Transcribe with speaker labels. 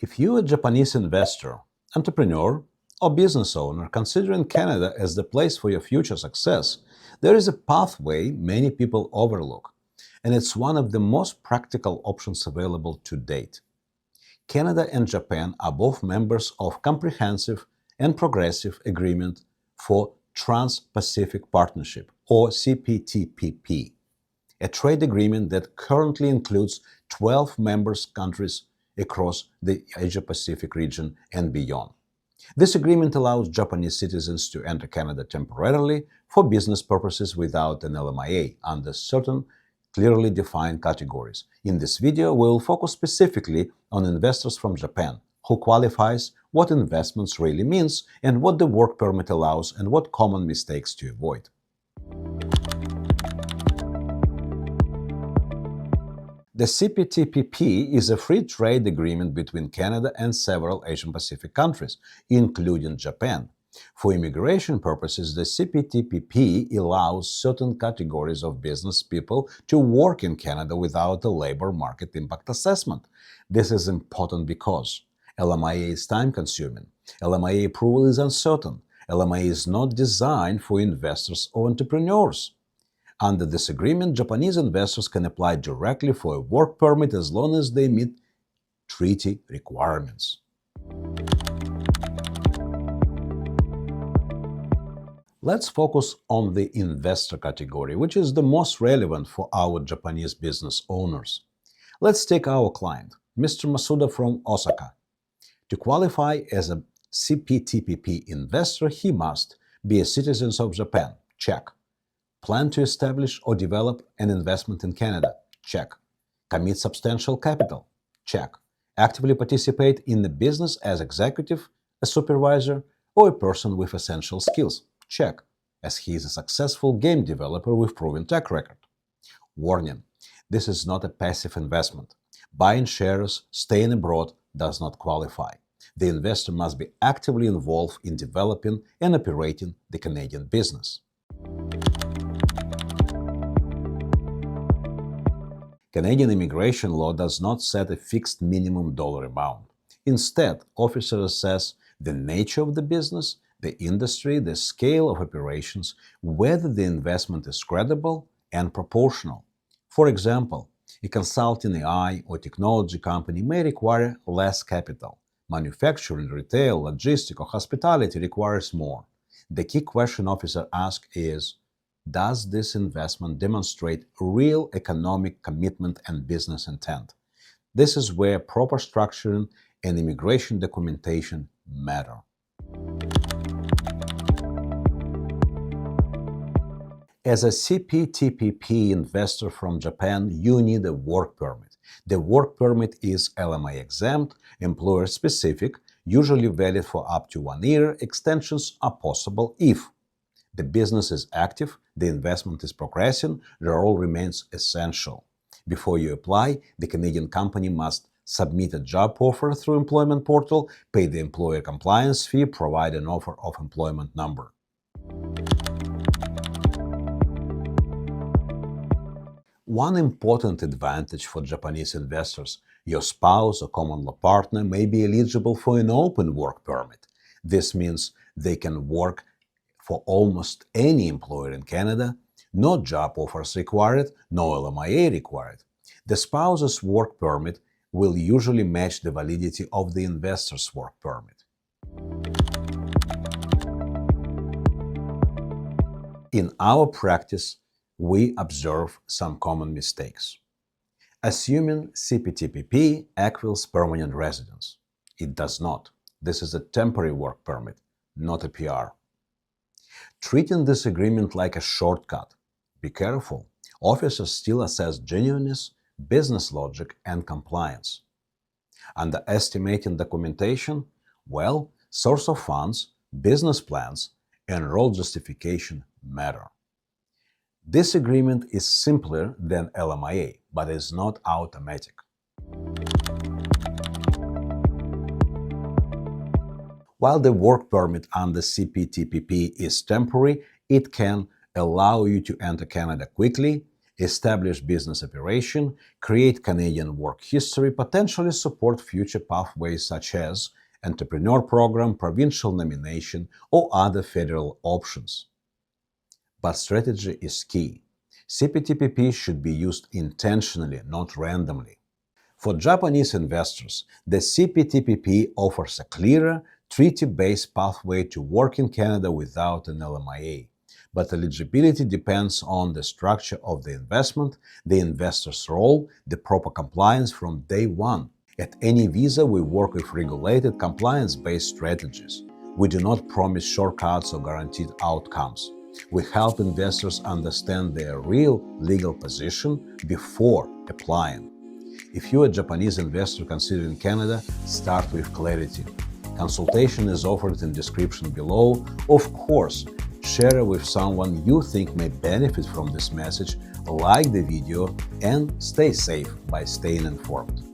Speaker 1: If you're a Japanese investor, entrepreneur, or business owner considering Canada as the place for your future success, there is a pathway many people overlook, and it's one of the most practical options available to date. Canada and Japan are both members of Comprehensive and Progressive Agreement for Trans-Pacific Partnership, or CPTPP, a trade agreement that currently includes 12 member countries across the Asia-Pacific region and beyond. This agreement allows Japanese citizens to enter Canada temporarily for business purposes without an LMIA under certain clearly defined categories. In this video, we will focus specifically on investors from Japan, who qualifies, what investments really means, and what the work permit allows and what common mistakes to avoid. The CPTPP is a free trade agreement between Canada and several Asian Pacific countries, including Japan. For immigration purposes, the CPTPP allows certain categories of business people to work in Canada without a labor market impact assessment. This is important because LMIA is time-consuming, LMIA approval is uncertain, LMIA is not designed for investors or entrepreneurs. Under this agreement, Japanese investors can apply directly for a work permit as long as they meet treaty requirements. Let's focus on the investor category, which is the most relevant for our Japanese business owners. Let's take our client, Mr. Masuda from Osaka. To qualify as a CPTPP investor, he must be a citizen of Japan. Check. Plan to establish or develop an investment in Canada? Check. Commit substantial capital? Check. Actively participate in the business as executive, a supervisor, or a person with essential skills? Check, as he is a successful game developer with proven track record. Warning: this is not a passive investment. Buying shares, staying abroad does not qualify. The investor must be actively involved in developing and operating the Canadian business. Canadian immigration law does not set a fixed minimum dollar amount. Instead, officers assess the nature of the business, the industry, the scale of operations, whether the investment is credible and proportional. For example, a consulting AI or technology company may require less capital. Manufacturing, retail, logistics, or hospitality requires more. The key question officers ask is, does this investment demonstrate real economic commitment and business intent? This is where proper structuring and immigration documentation matter. As a CPTPP investor from Japan, you need a work permit. The work permit is LMIA-exempt, employer-specific, usually valid for up to 1 year. Extensions are possible if the business is active, the investment is progressing, the role remains essential. Before you apply, the Canadian company must submit a job offer through employment portal, pay the employer compliance fee, provide an offer of employment number. One important advantage for Japanese investors: your spouse or common law partner may be eligible for an open work permit. This means they can work for almost any employer in Canada, no job offers required, no LMIA required. The spouse's work permit will usually match the validity of the investor's work permit. In our practice, we observe some common mistakes. Assuming CPTPP equals permanent residence. It does not. This is a temporary work permit, not a PR. Treating this agreement like a shortcut. Be careful. Officers still assess genuineness, business logic, and compliance. Underestimating documentation? Well, source of funds, business plans, and role justification matter. This agreement is simpler than LMIA, but is not automatic. While the work permit under CPTPP is temporary, it can allow you to enter Canada quickly, establish business operation, create Canadian work history, potentially support future pathways such as entrepreneur program, provincial nomination, or other federal options. But strategy is key. CPTPP should be used intentionally, not randomly. For Japanese investors, the CPTPP offers a clearer, treaty-based pathway to work in Canada without an LMIA. But eligibility depends on the structure of the investment, the investor's role, the proper compliance from day one. At Anyvisa, we work with regulated, compliance-based strategies. We do not promise shortcuts or guaranteed outcomes. We help investors understand their real legal position before applying. If you're a Japanese investor considering Canada, start with clarity. Consultation is offered in description below. Of course, share it with someone you think may benefit from this message, like the video, and stay safe by staying informed.